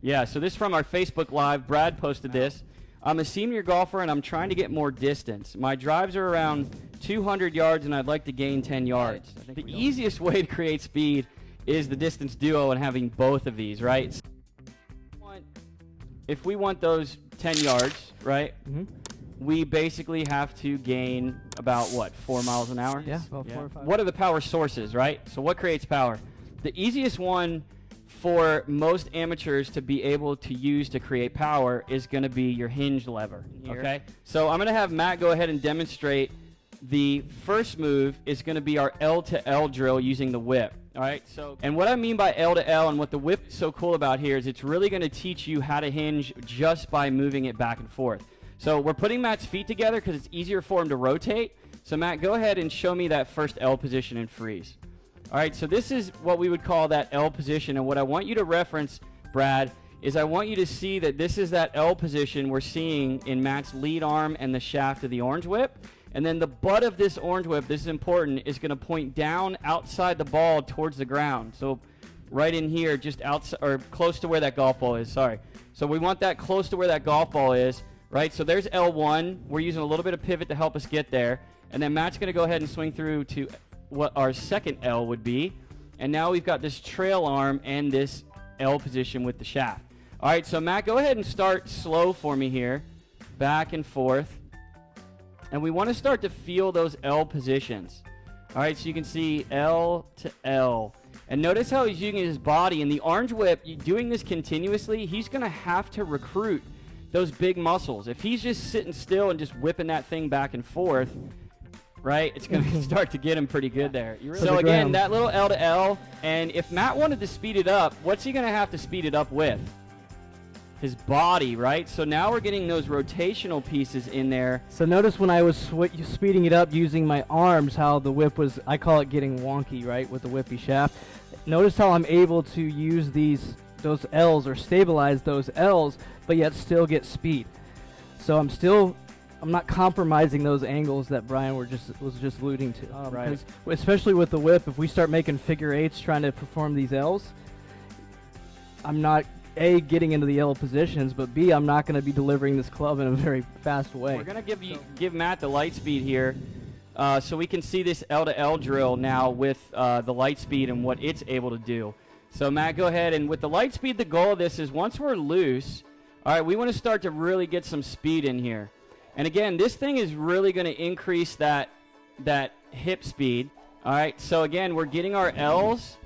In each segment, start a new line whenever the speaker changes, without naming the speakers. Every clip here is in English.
Yeah, so this is from our Facebook Live. Brad posted this. I'm a senior golfer, and I'm trying to get more distance. My drives are around 200 yards, and I'd like to gain 10 yards. The easiest way to create speed is the distance duo and having both of these, right? So if we want those 10 yards, right, we basically have to gain about, what, 4 miles an hour?
Yeah, about 4 or 5.
What are the power sources, right? So what creates power? The easiest one for most amateurs to be able to use to create power is going to be your hinge lever, okay? So I'm going to have Matt go ahead and demonstrate. The first move is going to be our L to L drill using the whip, all right? So, and what I mean by L to L and what the whip is so cool about here is it's really going to teach you how to hinge just by moving it back and forth. So we're putting Matt's feet together because it's easier for him to rotate. So Matt, go ahead and show me that first L position and freeze. All right, so this is what we would call that L position, and what I want you to reference, Brad, is I want you to see that this is that L position we're seeing in Matt's lead arm and the shaft of the Orange Whip, and then the butt of this Orange Whip, this is important, is going to point down outside the ball towards the ground. So right in here, just outside, or close to where that golf ball is, sorry. So we want that close to where that golf ball is, right? So there's L1. We're using a little bit of pivot to help us get there, and then Matt's going to go ahead and swing through to what our second L would be, and now we've got this trail arm and this L position with the shaft. All right, so Matt, go ahead and start slow for me here, back and forth, and we want to start to feel those L positions. All right, so you can see L to L, and notice how he's using his body. In the Orange Whip, doing this continuously, he's going to have to recruit those big muscles. If he's just sitting still and just whipping that thing back and forth, right, it's going to start to get him pretty good there. So again, that little L to L, and if Matt wanted to speed it up, what's he going to have to speed it up with? His body, right? So now we're getting those rotational pieces in there.
So notice when I was speeding it up using my arms, how the whip was, I call it getting wonky, right, with the whippy shaft. Notice how I'm able to use those L's or stabilize those L's, but yet still get speed. So I'm not compromising those angles that Brian was just alluding to.
Right.
Especially with the whip, if we start making figure eights trying to perform these L's, I'm not A, getting into the L positions, but B, I'm not going to be delivering this club in a very fast way.
We're going to give Matt the light speed here so we can see this L to L drill now with the light speed and what it's able to do. So Matt, go ahead, and with the light speed, the goal of this is once we're loose, all right, we want to start to really get some speed in here. And again, this thing is really going to increase that hip speed. All right, so again, we're getting our L's,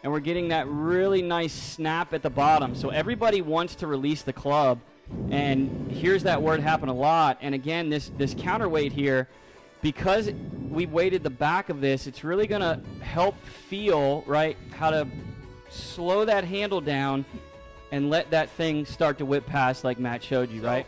and we're getting that really nice snap at the bottom. So everybody wants to release the club, and here's that word happen a lot. And again, this counterweight here, because we weighted the back of this, it's really going to help feel, right, how to slow that handle down and let that thing start to whip past like Matt showed you, right?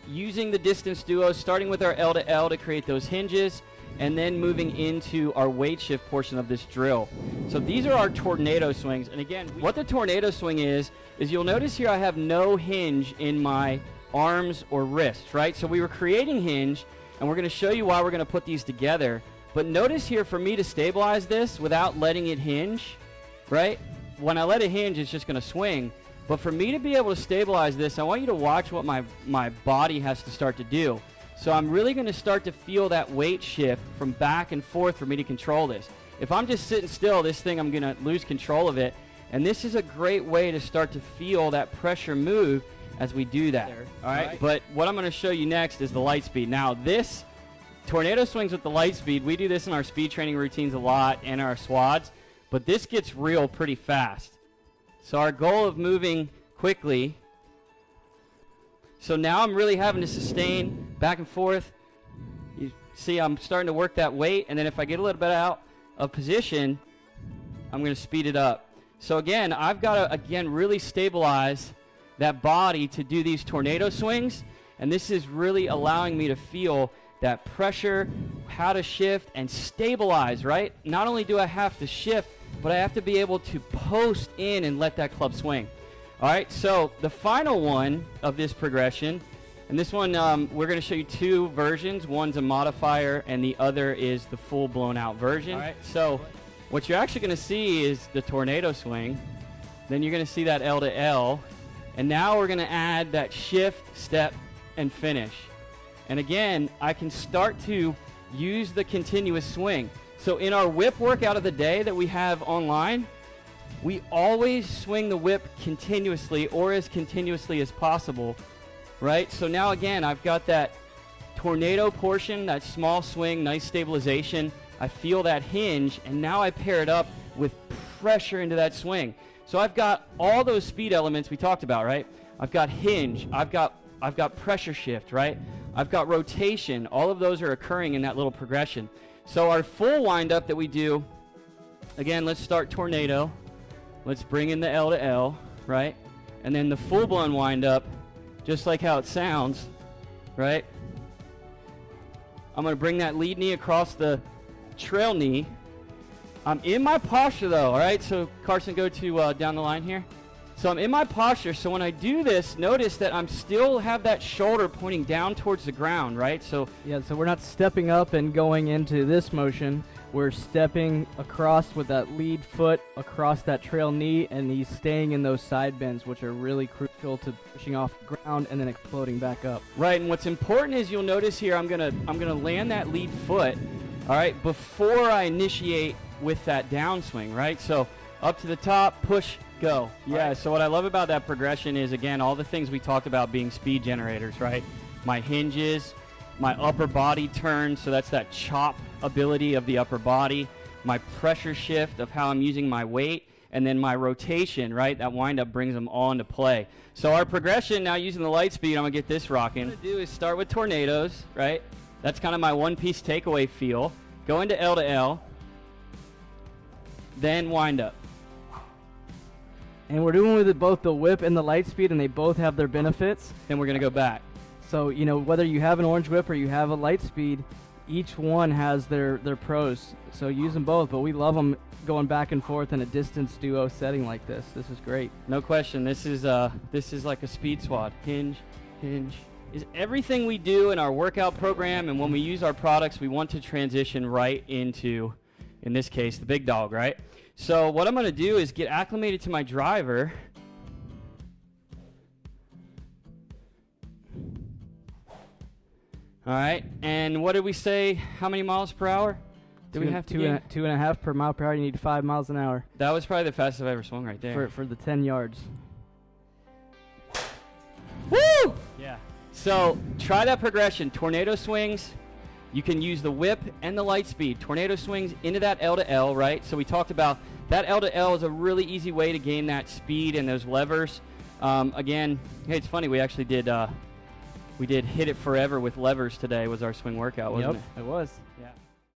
Using the distance duo, starting with our L to L to create those hinges, and then moving into our weight shift portion of this drill. So these are our tornado swings. And again, what the tornado swing is you'll notice here I have no hinge in my arms or wrists, right? So we were creating hinge, and we're going to show you why we're going to put these together. But notice here, for me to stabilize this without letting it hinge, right? When I let it hinge, it's just going to swing. But for me to be able to stabilize this, I want you to watch what my body has to start to do. So I'm really going to start to feel that weight shift from back and forth for me to control this. If I'm just sitting still, this thing, I'm going to lose control of it. And this is a great way to start to feel that pressure move as we do that. All right? But what I'm going to show you next is the light speed. Now, this tornado swings with the light speed, we do this in our speed training routines a lot and our swads. But this gets real pretty fast. So our goal of moving quickly, so now I'm really having to sustain back and forth. You see I'm starting to work that weight, and then if I get a little bit out of position, I'm going to speed it up. So again, I've got to, really stabilize that body to do these tornado swings, and this is really allowing me to feel that pressure, how to shift and stabilize, right? Not only do I have to shift, but I have to be able to post in and let that club swing. All right, so the final one of this progression, and this one we're going to show you two versions. One's a modifier, and the other is the full blown out version. All right, so what you're actually going to see is the tornado swing. Then you're going to see that L to L. And now we're going to add that shift, step, and finish. And again, I can start to use the continuous swing. So in our whip workout of the day that we have online, we always swing the whip continuously or as continuously as possible, right? So now again, I've got that tornado portion, that small swing, nice stabilization. I feel that hinge, and now I pair it up with pressure into that swing. So I've got all those speed elements we talked about, right? I've got hinge, I've got pressure shift, right? I've got rotation. All of those are occurring in that little progression. So our full windup that we do, again, let's start tornado. Let's bring in the L to L, right? And then the full-blown windup, just like how it sounds, right? I'm going to bring that lead knee across the trail knee. I'm in my posture, though, all right? So, Carson, go to down the line here. So I'm in my posture, so when I do this, notice that I'm still have that shoulder pointing down towards the ground, right? So
yeah, so we're not stepping up and going into this motion. We're stepping across with that lead foot across that trail knee, and he's staying in those side bends, which are really crucial to pushing off the ground and then exploding back up.
Right, and what's important is you'll notice here I'm gonna land that lead foot, all right, before I initiate with that downswing, right? So up to the top, push, go. Yeah, right. So what I love about that progression is, again, all the things we talked about being speed generators, right? My hinges, my upper body turn, so that's that chop ability of the upper body, my pressure shift of how I'm using my weight, and then my rotation, right? That windup brings them all into play. So our progression, now using the Lightspeed, I'm going to get this rocking. What I'm going to do is start with tornadoes, right? That's kind of my one-piece takeaway feel. Go into L to L, then windup.
And we're doing with it both the whip and the Lightspeed, and they both have their benefits.
Then we're going to go back.
So, you know, whether you have an Orange Whip or you have a Lightspeed, each one has their pros. So use them both, but we love them going back and forth in a distance duo setting like this. This is great.
No question. This is like a speed squad. Hinge, hinge. Is everything we do in our workout program, and when we use our products, we want to transition right into, in this case, the big dog, right? So what I'm going to do is get acclimated to my driver. All right, and what did we say? How many miles per hour? Do we have to get?
2.5 per mile per hour. You need 5 miles an hour.
That was probably the fastest I've ever swung right there.
For the 10 yards.
Woo! Yeah. So try that progression. Tornado swings. You can use the whip and the Lightspeed. Tornado swings into that L to L, right? So we talked about that L to L is a really easy way to gain that speed and those levers. Again, hey, it's funny. We actually did hit it forever with levers today. Was our swing workout, wasn't it?
It was.
Yeah.